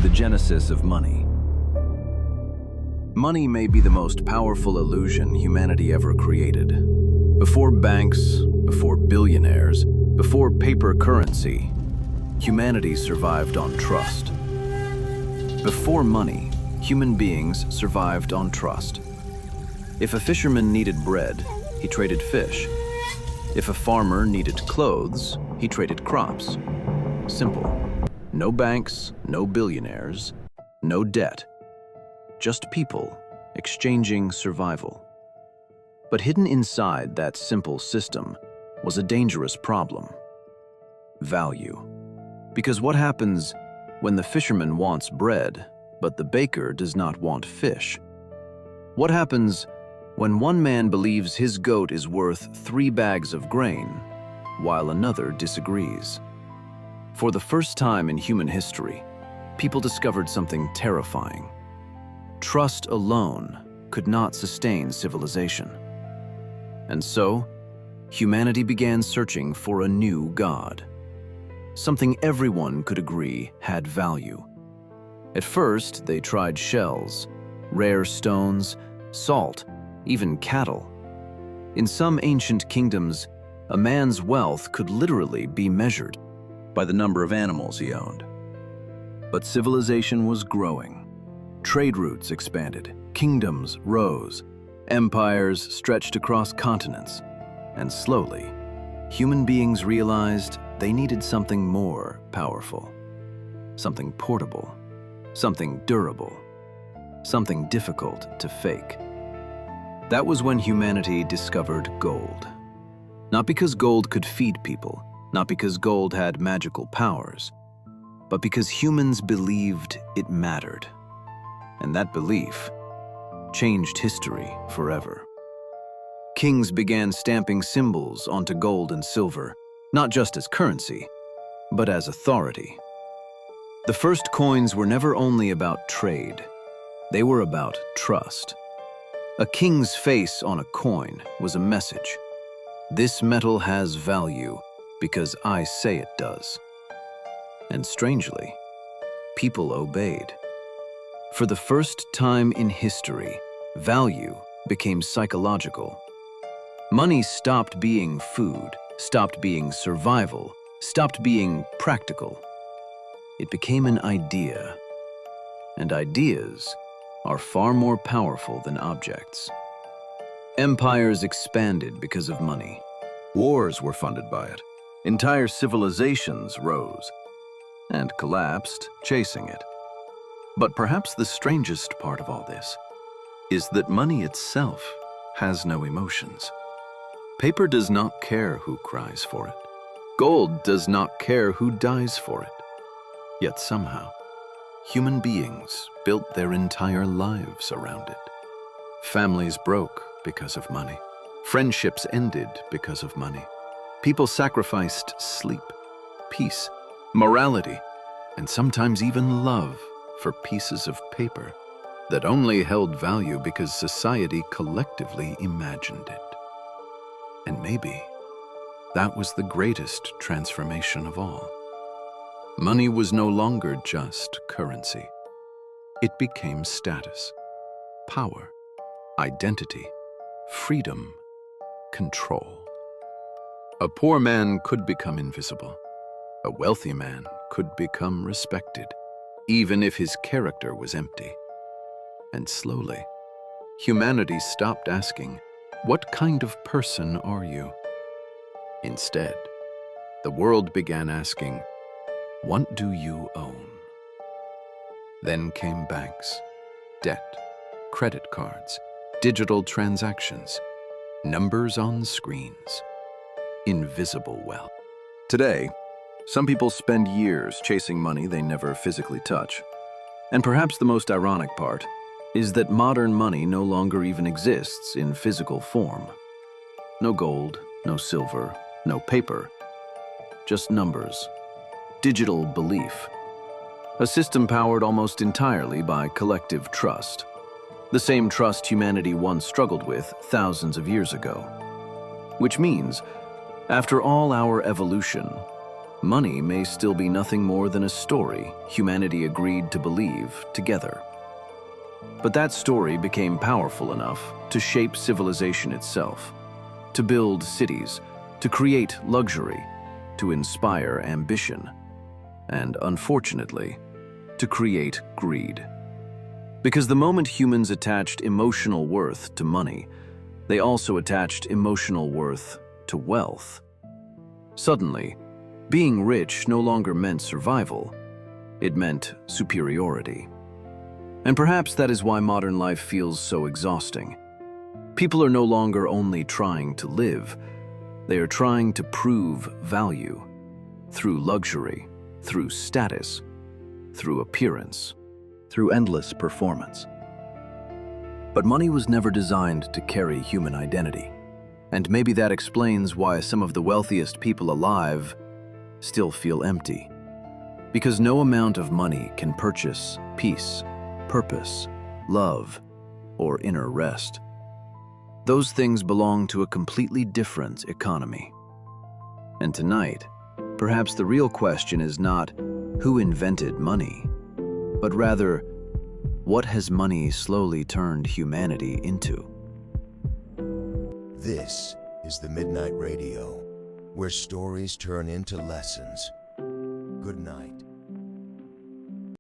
the genesis of money. Money may be the most powerful illusion humanity ever created. Before banks, before billionaires, before paper currency, humanity survived on trust. Before money, human beings survived on trust. If a fisherman needed bread, he traded fish. If a farmer needed clothes, he traded crops. Simple. No banks, no billionaires, no debt. Just people exchanging survival. But hidden inside that simple system was a dangerous problem. Value. Because what happens when the fisherman wants bread, but the baker does not want fish? What happens when one man believes his goat is worth 3 bags of grain, while another disagrees? For the first time in human history, people discovered something terrifying. Trust alone could not sustain civilization. And so, humanity began searching for a new god. Something everyone could agree had value. At first, they tried shells, rare stones, salt, even cattle. In some ancient kingdoms, a man's wealth could literally be measured by the number of animals he owned. But civilization was growing. Trade routes expanded, kingdoms rose, empires stretched across continents, and slowly, human beings realized they needed something more powerful, something portable, something durable, something difficult to fake. That was when humanity discovered gold. Not because gold could feed people, not because gold had magical powers, but because humans believed it mattered. And that belief changed history forever. Kings began stamping symbols onto gold and silver, not just as currency, but as authority. The first coins were never only about trade, they were about trust. A king's face on a coin was a message. This metal has value because I say it does. And strangely, people obeyed. For the first time in history, value became psychological. Money stopped being food, stopped being survival, stopped being practical. It became an idea. And ideas are far more powerful than objects. Empires expanded because of money. Wars were funded by it. Entire civilizations rose and collapsed, chasing it. But perhaps the strangest part of all this is that money itself has no emotions. Paper does not care who cries for it. Gold does not care who dies for it. Yet somehow, human beings built their entire lives around it. Families broke because of money. Friendships ended because of money. People sacrificed sleep, peace, morality, and sometimes even love for pieces of paper that only held value because society collectively imagined it. And maybe that was the greatest transformation of all. Money was no longer just currency. It became status, power, identity, freedom, control. A poor man could become invisible. A wealthy man could become respected, even if his character was empty. And slowly, humanity stopped asking, "What kind of person are you?" Instead, the world began asking, "What do you own?" Then came banks, debt, credit cards, digital transactions, numbers on screens, invisible wealth. Today, some people spend years chasing money they never physically touch. And perhaps the most ironic part is that modern money no longer even exists in physical form. No gold, no silver, no paper, just numbers, digital belief. A system powered almost entirely by collective trust. The same trust humanity once struggled with thousands of years ago. Which means, after all our evolution, Money may still be nothing more than a story humanity agreed to believe together. But that story became powerful enough to shape civilization itself, to build cities, to create luxury, to inspire ambition, and unfortunately, to create greed. Because the moment humans attached emotional worth to money, they also attached emotional worth to wealth. Suddenly, being rich no longer meant survival, it meant superiority. And perhaps that is why modern life feels so exhausting. People are no longer only trying to live, they are trying to prove value through luxury, through status, through appearance, through endless performance. But money was never designed to carry human identity. And maybe that explains why some of the wealthiest people alive still feel empty. Because no amount of money can purchase peace, purpose, love, or inner rest. Those things belong to a completely different economy. And tonight, perhaps the real question is not who invented money, but rather, what has money slowly turned humanity into? This is the Midnight Radio, where stories turn into lessons. Good night.